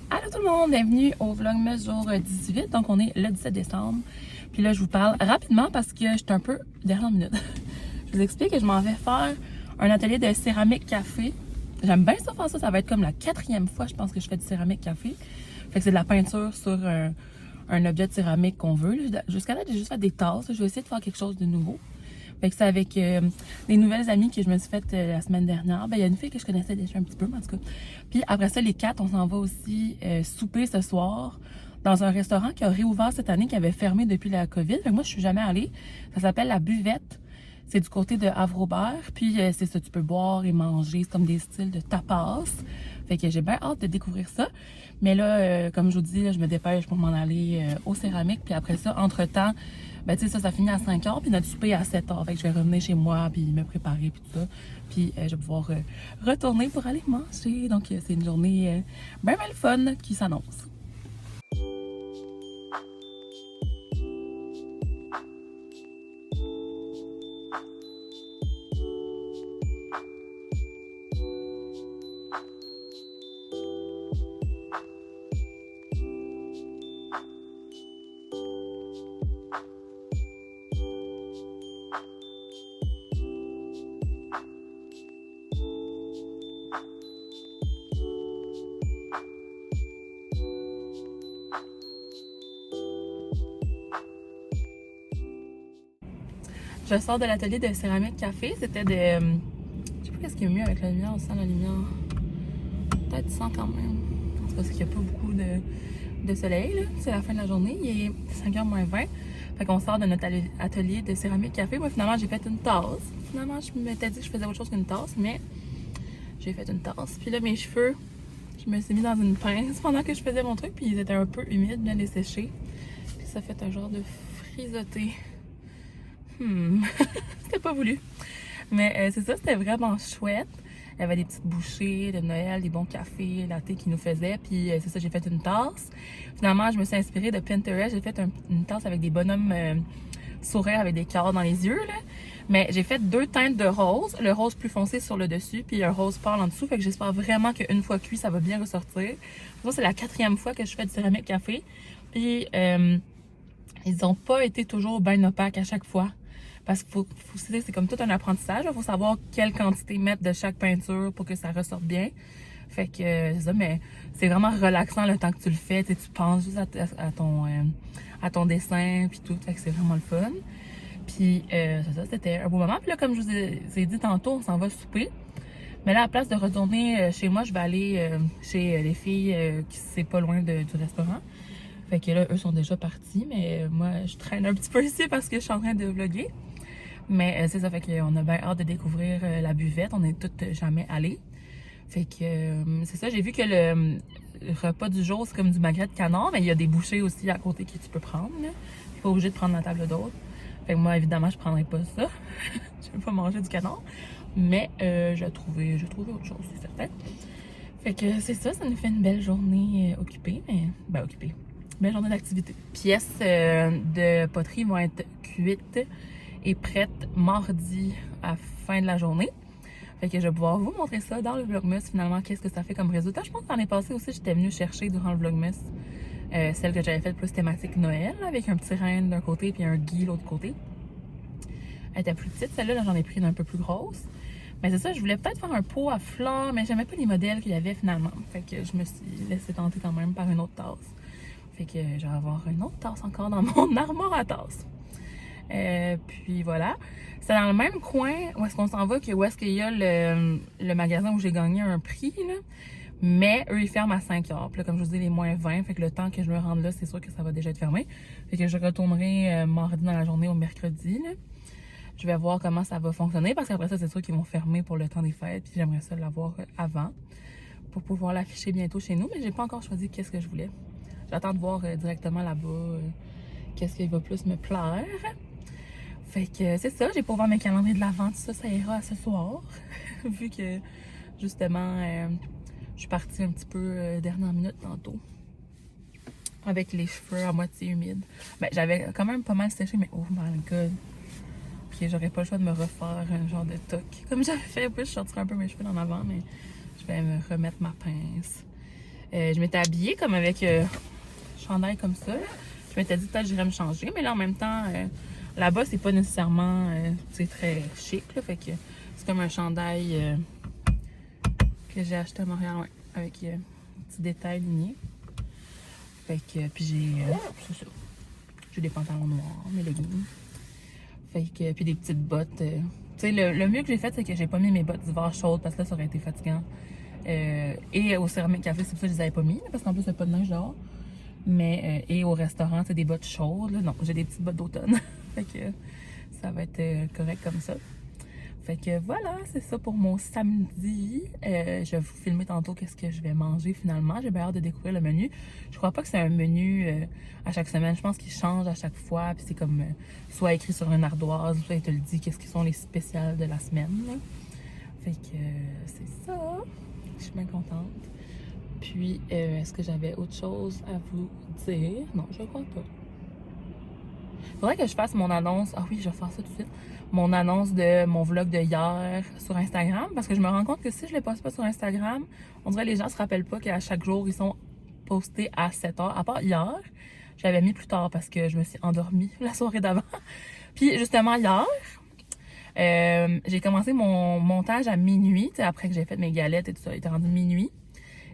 Allô tout le monde, bienvenue au Vlogmas jour 18, donc on est le 17 décembre. Puis là je vous parle rapidement parce que je suis un peu dernière minute. Je vous explique que je m'en vais faire un atelier de céramique café. J'aime bien ça faire ça, ça va être comme la 4e fois je pense que je fais du céramique café. Fait que c'est de la peinture sur un objet de céramique qu'on veut. Jusqu'à là j'ai juste fait des tasses, je vais essayer de faire quelque chose de nouveau. Fait que c'est avec des nouvelles amies que je me suis faites la semaine dernière. Ben, il y a une fille que je connaissais déjà un petit peu, mais en tout cas. Puis après ça, les 4, on s'en va aussi souper ce soir dans un restaurant qui a réouvert cette année, qui avait fermé depuis la COVID. Fait que moi, je suis jamais allée. Ça s'appelle La Buvette. C'est du côté de Havre-Aubert. Puis c'est ça, tu peux boire et manger. C'est comme des styles de tapas. Fait que j'ai bien hâte de découvrir ça. Mais là, comme je vous dis, là, je me dépêche pour m'en aller au céramique. Puis après ça, entre-temps, ben tu sais, ça finit à 5h, puis notre souper à 7h. Fait que je vais revenir chez moi, puis me préparer, puis tout ça. Puis je vais pouvoir retourner pour aller manger. Donc c'est une journée bien fun qui s'annonce. Je sors de l'atelier de céramique café. C'était de... je sais pas qu'est-ce qui est mieux avec la lumière. On sent la lumière. Peut-être 100 quand même. C'est parce qu'il n'y a pas beaucoup de soleil. C'est la fin de la journée. Il est 5h moins 20. Fait qu'on sort de notre atelier de céramique café. Moi, finalement, j'ai fait une tasse. Finalement, je m'étais dit que je faisais autre chose qu'une tasse, mais j'ai fait une tasse. Puis là, mes cheveux, je me suis mis dans une pince pendant que je faisais mon truc. Puis ils étaient un peu humides, bien desséchés. Puis ça fait un genre de frisotté. C'était pas voulu. Mais c'est ça, c'était vraiment chouette. Il y avait des petites bouchées de Noël, des bons cafés, latte qu'ils nous faisaient. Puis c'est ça, j'ai fait une tasse. Finalement, je me suis inspirée de Pinterest. J'ai fait une tasse avec des bonhommes sourires avec des cœurs dans les yeux. Là. Mais j'ai fait 2 teintes de rose. Le rose plus foncé sur le dessus, puis un rose pâle en dessous. Fait que j'espère vraiment qu'une fois cuit, ça va bien ressortir. Moi, c'est la 4e fois que je fais du céramique café. Puis ils n'ont pas été toujours bien opaques à chaque fois. Parce qu'il faut c'est comme tout un apprentissage. Il faut savoir quelle quantité mettre de chaque peinture pour que ça ressorte bien. Fait que c'est ça, mais c'est vraiment relaxant le temps que tu le fais. Tu penses juste à ton dessin puis tout. Fait que c'est vraiment le fun. Puis c'est ça, c'était un beau moment. Puis là, comme je vous ai dit tantôt, on s'en va souper. Mais là, à la place de retourner chez moi, je vais aller chez les filles qui c'est pas loin du restaurant. Fait que là, eux sont déjà partis, mais moi, je traîne un petit peu ici parce que je suis en train de vlogger. Mais c'est ça, fait qu'on a bien hâte de découvrir la buvette. On est toutes jamais allées. Fait que c'est ça, j'ai vu que le repas du jour, c'est comme du magret de canard, mais il y a des bouchées aussi à côté que tu peux prendre. T'es pas obligé de prendre la table d'hôte. Fait que moi, évidemment, je prendrai pas ça. Je vais pas manger du canard. Mais j'ai trouvé autre chose, c'est certain. Fait que c'est ça, ça nous fait une belle journée occupée, mais ben occupée. Belle journée d'activité. Pièces de poterie vont être cuites et prêtes mardi à la fin de la journée. Fait que je vais pouvoir vous montrer ça dans le Vlogmas, finalement, qu'est-ce que ça fait comme résultat. Je pense que l'année passée aussi, j'étais venue chercher durant le Vlogmas celle que j'avais faite plus thématique Noël, avec un petit renne d'un côté puis un gui de l'autre côté. Elle était plus petite, celle-là, j'en ai pris une un peu plus grosse. Mais c'est ça, je voulais peut-être faire un pot à fleurs, mais j'aimais pas les modèles qu'il y avait finalement. Fait que je me suis laissée tenter quand même par une autre tasse. Fait que je vais avoir une autre tasse encore dans mon armoire à tasses. Puis voilà. C'est dans le même coin où est-ce qu'on s'en va que où est-ce qu'il y a le magasin où j'ai gagné un prix, là. Mais eux, ils ferment à 5h. Puis là, comme je vous dis, les moins 20. Fait que le temps que je me rende là, c'est sûr que ça va déjà être fermé. Fait que je retournerai mardi dans la journée au mercredi, là. Je vais voir comment ça va fonctionner parce qu'après ça, c'est sûr qu'ils vont fermer pour le temps des fêtes. Puis j'aimerais ça l'avoir avant pour pouvoir l'afficher bientôt chez nous. Mais j'ai pas encore choisi qu'est-ce que je voulais. J'attends de voir directement là-bas qu'est-ce qui va plus me plaire. Fait que c'est ça, j'ai pas ouvert mes calendriers de l'Avent, tout ça, ça ira ce soir. Vu que justement, je suis partie un petit peu dernière minute tantôt. Avec les cheveux à moitié humides. Ben, j'avais quand même pas mal séché, mais oh my god. Ok, j'aurais pas le choix de me refaire un genre de toque. Comme j'avais fait, puis je sortirais un peu mes cheveux en avant, mais je vais me remettre ma pince. Je m'étais habillée comme avec chandail comme ça. Je m'étais dit peut-être j'irais me changer, mais là en même temps, là-bas c'est pas nécessairement très chic, là, fait que c'est comme un chandail que j'ai acheté à Montréal, ouais, avec un petit détail ligné. Fait que, puis c'est ça. J'ai des pantalons noirs, mes leggings. Fait que, puis des petites bottes. Tu sais, le mieux que j'ai fait, c'est que j'ai pas mis mes bottes d'hiver chaudes parce que là, ça aurait été fatigant. Et au Céramique Café, c'est pour ça que je les avais pas mis, parce qu'en plus, il n'y a pas de neige dehors. Mais, et au restaurant, c'est des bottes chaudes. Là. Non, j'ai des petites bottes d'automne. Fait que ça va être correct comme ça. Fait que voilà, c'est ça pour mon samedi. Je vais vous filmer tantôt qu'est-ce que je vais manger finalement. J'ai bien hâte de découvrir le menu. Je crois pas que c'est un menu à chaque semaine. Je pense qu'il change à chaque fois. Puis c'est comme soit écrit sur une ardoise, soit il te le dit qu'est-ce qui sont les spéciales de la semaine. Là. Fait que c'est ça. Je suis bien contente. Puis, est-ce que j'avais autre chose à vous dire? Non, je crois pas. Faudrait que je fasse mon annonce. Ah oui, je vais faire ça tout de suite. Mon annonce de mon vlog de hier sur Instagram. Parce que je me rends compte que si je les poste pas sur Instagram, on dirait que les gens se rappellent pas qu'à chaque jour, ils sont postés à 7h. À part hier, j'avais mis plus tard parce que je me suis endormie la soirée d'avant. Puis justement, hier, j'ai commencé mon montage à minuit. Après que j'ai fait mes galettes et tout ça, il était rendu minuit.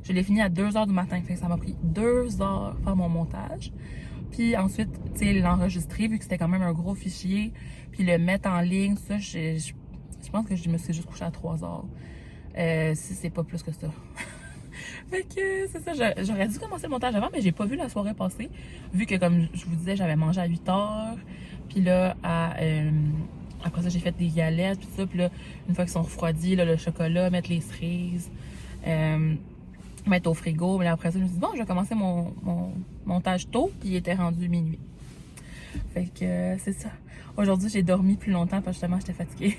Je l'ai fini à 2h du matin. Fait que ça m'a pris 2 heures faire mon montage. Puis ensuite, tu sais, l'enregistrer, vu que c'était quand même un gros fichier, puis le mettre en ligne, ça, je pense que je me suis juste couchée à 3 heures. Si c'est pas plus que ça. Fait que c'est ça, j'aurais dû commencer le montage avant, mais j'ai pas vu la soirée passer. Vu que, comme je vous disais, j'avais mangé à 8 heures. Puis là, après ça, j'ai fait des galettes, puis ça. Puis là, une fois qu'ils sont refroidis, là, le chocolat, mettre les cerises. Mettre au frigo. Mais après ça, je me suis dit, bon, je vais commencer mon montage tôt, puis il était rendu minuit. Fait que c'est ça. Aujourd'hui, j'ai dormi plus longtemps parce que justement, j'étais fatiguée.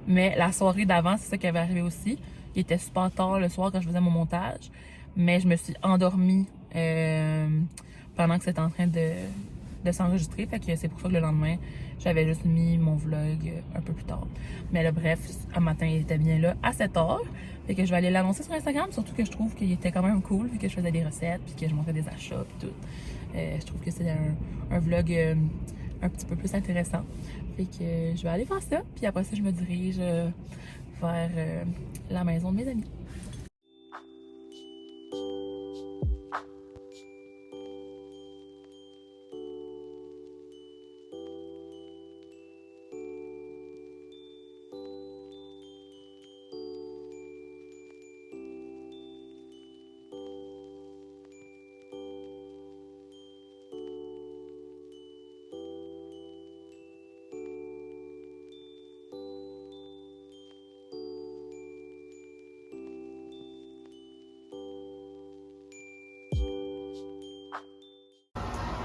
Mais la soirée d'avant, c'est ça qui avait arrivé aussi. Il était super tard le soir quand je faisais mon montage. Mais je me suis endormie pendant que c'était en train de s'enregistrer. Fait que c'est pour ça que le lendemain, j'avais juste mis mon vlog un peu plus tard. Mais là, bref, un matin, il était bien là à 7h. Fait que je vais aller l'annoncer sur Instagram, surtout que je trouve qu'il était quand même cool, vu que je faisais des recettes, puis que je montrais des achats, puis tout. Je trouve que c'est un vlog un petit peu plus intéressant. Fait que je vais aller faire ça, puis après ça, je me dirige vers la maison de mes amis.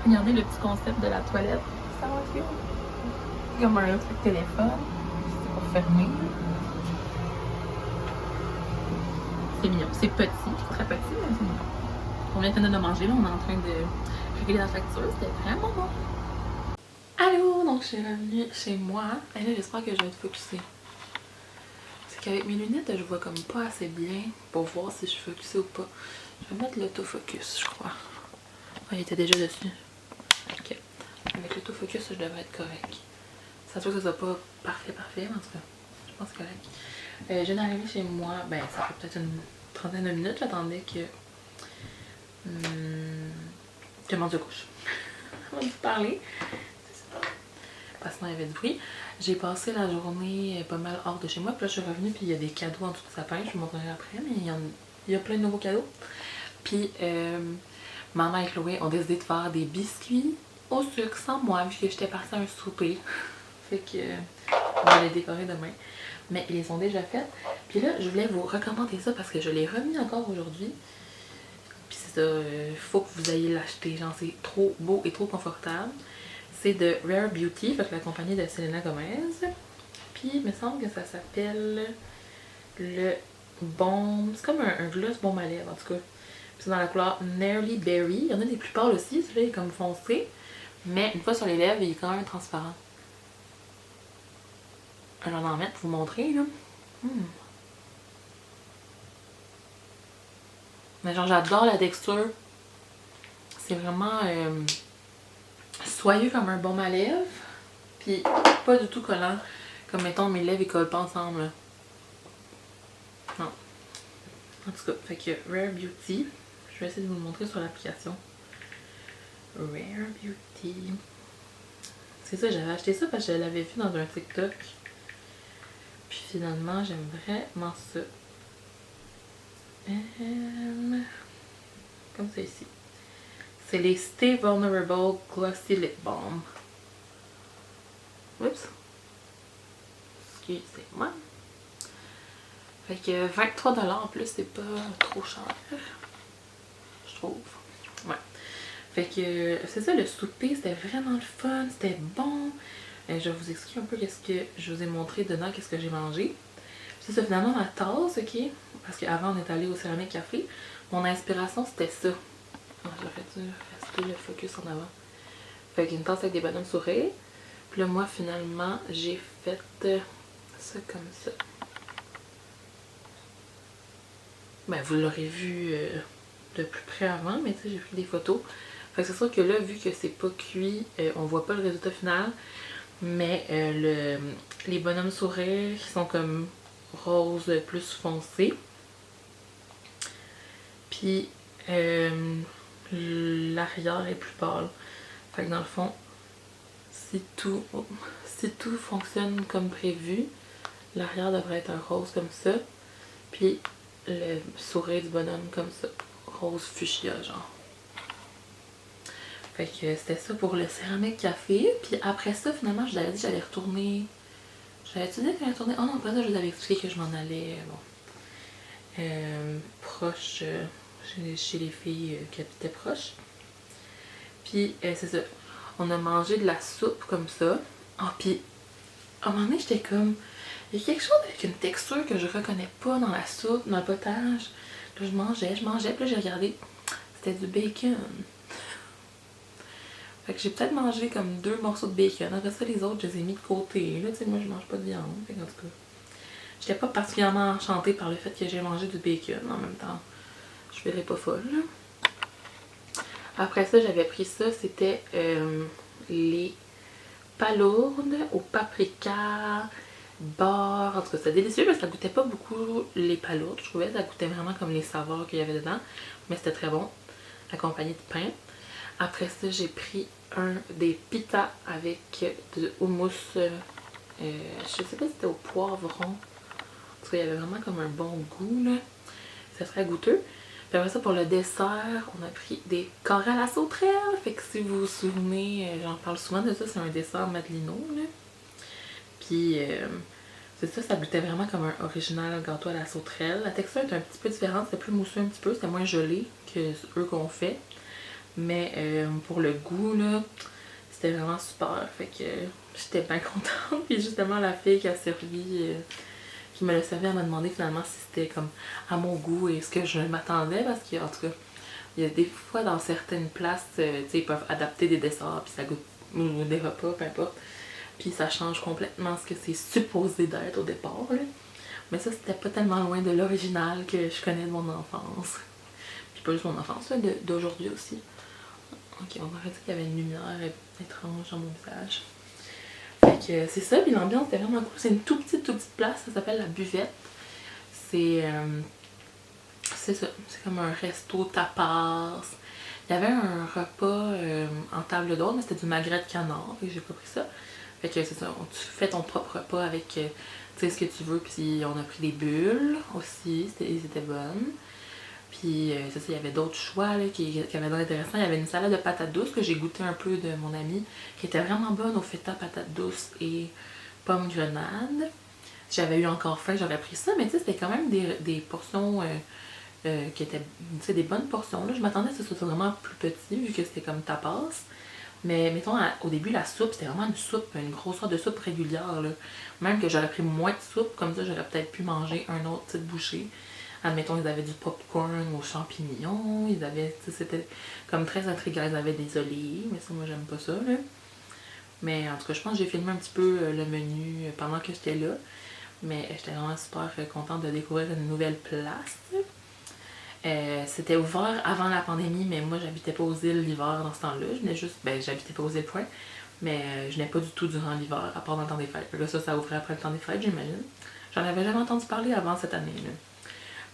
Regardez le petit concept de la toilette. Ça va cute. Comme un truc téléphone. C'est pour fermer. C'est mignon. C'est petit, très petit, mais c'est mignon. On vient de manger, là, on est en train de régler la facture. C'était vraiment bon. Allô! Donc, je suis revenue chez moi. Et là, j'espère que je vais être focusée. C'est qu'avec mes lunettes, je vois comme pas assez bien pour voir si je suis focusée ou pas. Je vais mettre l'autofocus, je crois. Ah, il était déjà dessus. Ok. Avec l'autofocus, je devrais être correct. Ça se peut que ce soit pas parfait, mais en tout cas, je pense que c'est correct. Je viens d'arriver chez moi, ben ça fait peut-être une trentaine de minutes, j'attendais que je monte de couche. On va vous parler. C'est ça. Parce que sinon il y avait du bruit. J'ai passé la journée pas mal hors de chez moi, puis là je suis revenue, puis il y a des cadeaux en dessous de sapin, je vous montrerai après, mais il y a plein de nouveaux cadeaux. Puis maman et Chloé ont décidé de faire des biscuits au sucre sans moi, vu que j'étais partie à un souper. Fait que on va les décorer demain. Mais ils les ont déjà faits. Puis là, je voulais vous recommander ça parce que je l'ai remis encore aujourd'hui. Puis c'est ça, faut que vous ayez l'acheter. Genre, c'est trop beau et trop confortable. C'est de Rare Beauty, fait que la compagnie de Selena Gomez. Puis il me semble que ça s'appelle le Baume. C'est comme un gloss baume à lèvres en tout cas. C'est dans la couleur Nearly Berry. Il y en a des plus pâles aussi, celui-là est comme foncé. Mais une fois sur les lèvres, il est quand même transparent. Je vais en mettre pour vous montrer là. Mais genre, j'adore la texture. C'est vraiment soyeux comme un baume à lèvres. Puis pas du tout collant. Comme mettons, mes lèvres ils collent pas ensemble. Là. Non. En tout cas, fait que Rare Beauty. Je vais essayer de vous le montrer sur l'application. Rare Beauty. C'est ça, j'avais acheté ça parce que je l'avais vu dans un TikTok. Puis finalement, j'aime vraiment ça. Comme ça ici. C'est les Stay Vulnerable Glossy Lip Balm. Oups. Excusez-moi. Fait que 23$ en plus, c'est pas trop cher. Je trouve. Ouais. Fait que c'est ça, le souper, c'était vraiment le fun, c'était bon. Je vais vous expliquer un peu qu'est-ce que je vous ai montré dedans, qu'est-ce que j'ai mangé. C'est ça, finalement, ma tasse, ok? Parce qu'avant, on est allé au Céramique Café. Mon inspiration, c'était ça. J'aurais dû rester le focus en avant. Fait qu'une tasse avec des bonhommes sourires. Puis là, moi, finalement, j'ai fait ça comme ça. Ben, vous l'aurez vu de plus près avant, mais tu sais, j'ai pris des photos. Fait que c'est sûr que là, vu que c'est pas cuit, on voit pas le résultat final. Mais les bonhommes sourires qui sont comme rose plus foncé. Puis l'arrière est plus pâle. Fait que dans le fond, si tout fonctionne comme prévu, l'arrière devrait être un rose comme ça. Puis le sourire du bonhomme comme ça. Rose fuchsia genre. Fait que c'était ça pour le Céramique Café. Puis après ça, finalement, je vous avais dit que j'allais retourner. J'avais-tu dit que j'allais retourner? Oh non, pas ça, je vous avais expliqué que je m'en allais. Bon. Proche. Chez les filles qui habitaient proches. Puis c'est ça. On a mangé de la soupe comme ça. Ah, puis à un moment donné, j'étais comme. Il y a quelque chose avec une texture que je reconnais pas dans la soupe, dans le potage. Là, je mangeais, puis là, j'ai regardé. C'était du bacon. Fait que j'ai peut-être mangé comme 2 morceaux de bacon. Après ça, les autres, je les ai mis de côté. Là, tu sais, moi, je mange pas de viande. Fait en tout cas, j'étais pas particulièrement enchantée par le fait que j'ai mangé du bacon en même temps. Je verrais pas folle. Après ça, j'avais pris ça. C'était les palourdes au paprika, beurre. En tout cas, c'était délicieux, mais ça goûtait pas beaucoup les palourdes. Je trouvais ça goûtait vraiment comme les saveurs qu'il y avait dedans. Mais c'était très bon, accompagné de pain. Après ça, j'ai pris des pitas avec de houmous. Je sais pas si c'était au poivron. Parce qu'il y avait vraiment comme un bon goût, là. Ça serait goûteux. Puis après ça, pour le dessert, on a pris des carrés à la sauterelle. Fait que si vous vous souvenez, j'en parle souvent de ça, c'est un dessert Madelino, là. Puis c'est ça, ça goûtait vraiment comme un original gâteau à la sauterelle. La texture est un petit peu différente, c'était plus mousseux un petit peu, c'était moins gelé que eux qu'on fait. Mais pour le goût, là, c'était vraiment super. Fait que j'étais bien contente. Puis justement, la fille qui a servi, qui me l'a servi, elle m'a demandé finalement si c'était comme à mon goût et ce que je m'attendais. Parce qu'en tout cas, il y a des fois dans certaines places, tu sais, ils peuvent adapter des desserts, puis ça goûte, ou des repas, peu importe. Puis ça change complètement ce que c'est supposé d'être au départ, là. Mais ça, c'était pas tellement loin de l'original que je connais de mon enfance. Puis pas juste mon enfance, d'aujourd'hui aussi. Ok, on aurait dit qu'il y avait une lumière étrange dans mon visage. Fait que c'est ça, puis l'ambiance était vraiment cool. C'est une toute petite place, ça s'appelle la Buvette. C'est ça, c'est comme un resto tapas. Il y avait un repas en table d'hôte, mais c'était du magret de canard, et j'ai pas pris ça. Fait que c'est ça, tu fais ton propre repas avec tu sais ce que tu veux, puis on a pris des bulles aussi, c'était bonnes. Puis c'est ça, il y avait d'autres choix là, qui avaient l'air intéressants. Il y avait une salade de patates douces que j'ai goûté un peu de mon ami, qui était vraiment bonne au feta, patates douces et pommes grenades. J'avais eu encore faim, j'avais pris ça, mais tu sais, c'était quand même des portions qui étaient, tu sais, des bonnes portions. Là. Je m'attendais à ce que ce soit vraiment plus petit, vu que c'était comme tapas. Mais mettons, au début, la soupe, c'était vraiment une soupe, une grosse sorte de soupe régulière. Là. Même que j'aurais pris moins de soupe, comme ça, j'aurais peut-être pu manger un autre petite bouchée. Admettons, ils avaient du popcorn aux champignons, ils avaient, c'était comme très intriguant, ils avaient des olives, mais ça, moi, j'aime pas ça, là. Mais en tout cas, je pense que j'ai filmé un petit peu le menu pendant que j'étais là. Mais j'étais vraiment super contente de découvrir une nouvelle place. C'était ouvert avant la pandémie, mais moi j'habitais pas aux îles l'hiver dans ce temps-là. Je venais juste, ben j'habitais pas aux îles point, mais je n'ai pas du tout durant l'hiver, à part dans le temps des fêtes. Là ça ouvrait après le temps des fêtes, j'imagine. J'en avais jamais entendu parler avant cette année. Là.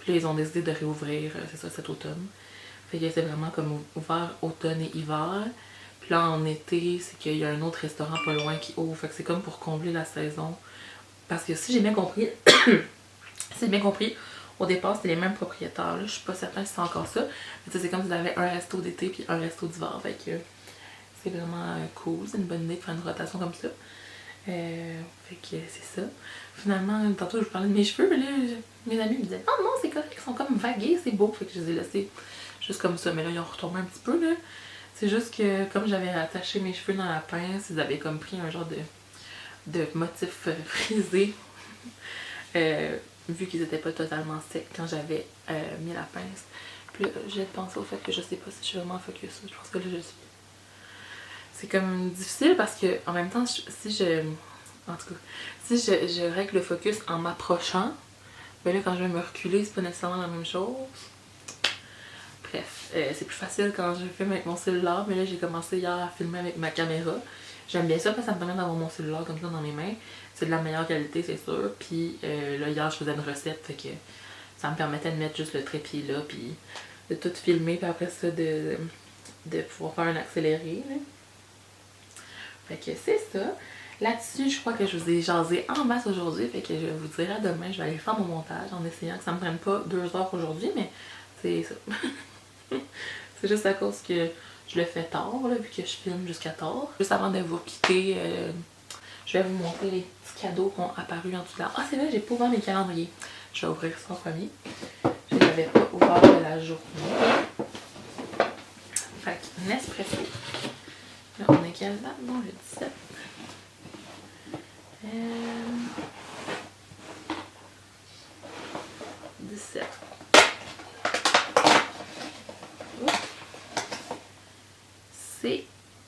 Puis là ils ont décidé de réouvrir, c'est ça, cet automne. Fait que c'est vraiment comme ouvert automne et hiver. Puis là en été, c'est qu'il y a un autre restaurant pas loin qui ouvre. Fait que c'est comme pour combler la saison. Parce que si j'ai bien compris, si j'ai bien compris, au départ, c'était les mêmes propriétaires. Là. Je suis pas certaine si c'est encore ça. Mais c'est comme si j'avais un resto d'été puis un resto d'hiver. Fait que c'est vraiment cool. C'est une bonne idée de faire une rotation comme ça. Fait que c'est ça. Finalement, tantôt je vous parlais de mes cheveux, mais là, mes amis me disaient « Oh non, c'est correct, ils sont comme vagués, c'est beau. » Fait que je les ai laissés juste comme ça. Mais là, ils ont retombé un petit peu. Là. C'est juste que comme j'avais attaché mes cheveux dans la pince, ils avaient comme pris un genre de motif frisé. Vu qu'ils étaient pas totalement secs quand j'avais mis la pince. Puis là, j'ai pensé au fait que je sais pas si je suis vraiment focus. Je pense que là, je suis. C'est comme difficile parce que en même temps, si je règle le focus en m'approchant, ben là, quand je vais me reculer, c'est pas nécessairement la même chose. Bref, c'est plus facile quand je filme avec mon cellulaire, mais là, j'ai commencé hier à filmer avec ma caméra. J'aime bien ça parce que ça me permet d'avoir mon cellulaire comme ça dans mes mains. C'est de la meilleure qualité, c'est sûr. Puis là, hier, je faisais une recette, fait que ça me permettait de mettre juste le trépied là, puis de tout filmer, puis après ça, de pouvoir faire un accéléré. Là. Fait que c'est ça. Là-dessus, je crois que je vous ai jasé en masse aujourd'hui, fait que je vous dirai demain, je vais aller faire mon montage en essayant que ça me prenne pas 2 heures aujourd'hui, mais c'est ça. C'est juste à cause que je le fais tard, là, vu que je filme jusqu'à tard. Juste avant de vous quitter, je vais vous montrer les petits cadeaux qui ont apparu en tout cas. Ah, c'est vrai, j'ai pas ouvert mes calendriers. Je vais ouvrir ça en premier. Je les avais pas ouvert de la journée. Fait que Nespresso. Là, on est quelle date? Non, le 17. 17. C'est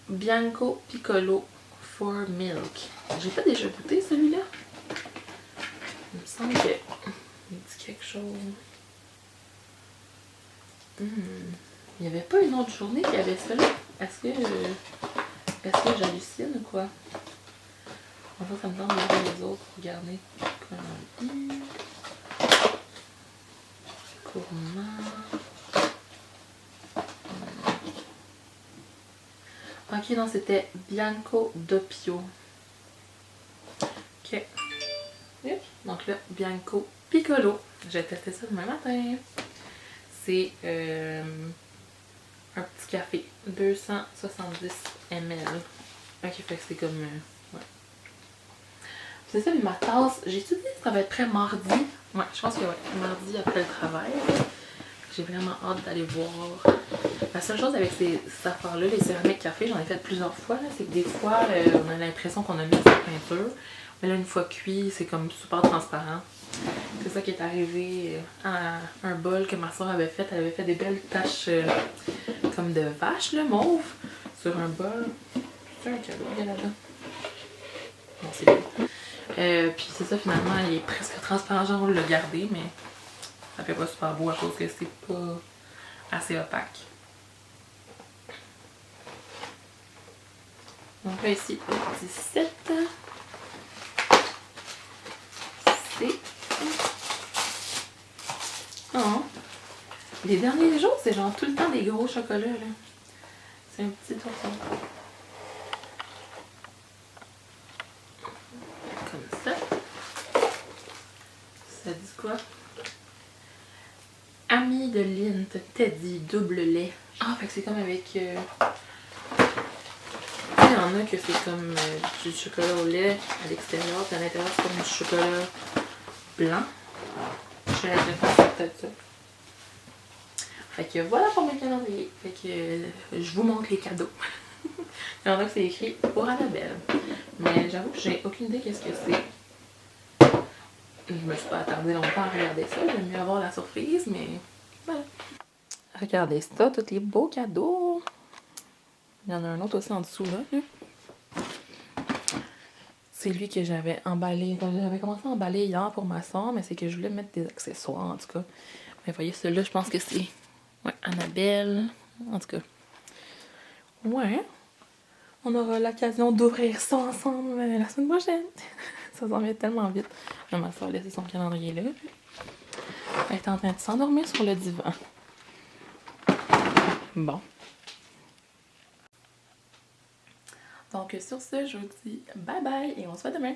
Bianco Piccolo for Milk. J'ai pas déjà goûté celui-là. Il me semble que il dit quelque chose. Il n'y avait pas une autre journée qui avait ça là. Est-ce que j'hallucine ou quoi? En fait, ça me tente de voir les autres. Regardez. Gourmand. Ok, non, c'était Bianco Doppio. Ok. Donc là, Bianco Piccolo. J'ai testé ça demain matin. C'est un petit café. 270 ml. Ok, fait que c'est comme... ouais. C'est ça, mais ma tasse, j'ai-tu dit que ça va être prêt mardi? Ouais, je pense que ouais, mardi après le travail. J'ai vraiment hâte d'aller voir. La seule chose avec ces affaires-là, les céramiques café, j'en ai fait plusieurs fois, c'est que des fois, on a l'impression qu'on a mis de la peinture. Mais là, une fois cuit, c'est comme super transparent. C'est ça qui est arrivé à un bol que ma soeur avait fait. Elle avait fait des belles taches comme de vache, là, mauve, sur un bol. C'est un cadeau, il y a là-dedans. Bon, c'est bien. Puis c'est ça, finalement, il est presque transparent. Genre, on l'a gardé, mais ça fait pas super beau à cause que c'est pas assez opaque. Donc là, ici, le 17. C'est... Oh. Les derniers jours, c'est genre tout le temps des gros chocolats, là. C'est un petit ourson. Comme ça. Ça dit quoi? Ami de Lindt, Teddy, double lait. Ah, fait que c'est comme avec... Il y en a que c'est comme du chocolat au lait à l'extérieur, puis à l'intérieur c'est comme du chocolat blanc. J'ai l'impression que c'est peut-être ça. Fait que voilà pour mes calendriers. Fait que je vous montre les cadeaux. Il y en a que c'est écrit pour Annabelle. Mais j'avoue que j'ai aucune idée qu'est-ce que c'est. Je me suis pas attardée longtemps à regarder ça. J'aime mieux avoir la surprise, mais voilà. Regardez ça, tous les beaux cadeaux. Il y en a un autre aussi en dessous là. C'est lui que j'avais emballé. J'avais commencé à emballer hier pour ma soeur, mais c'est que je voulais mettre des accessoires en tout cas. Mais voyez, celui-là, je pense que c'est... Ouais, Annabelle. En tout cas. Ouais. On aura l'occasion d'ouvrir ça ensemble la semaine prochaine. Ça s'en vient tellement vite. Ma soeur a laissé son calendrier là. Elle est en train de s'endormir sur le divan. Bon. Donc sur ce, je vous dis bye bye et on se voit demain.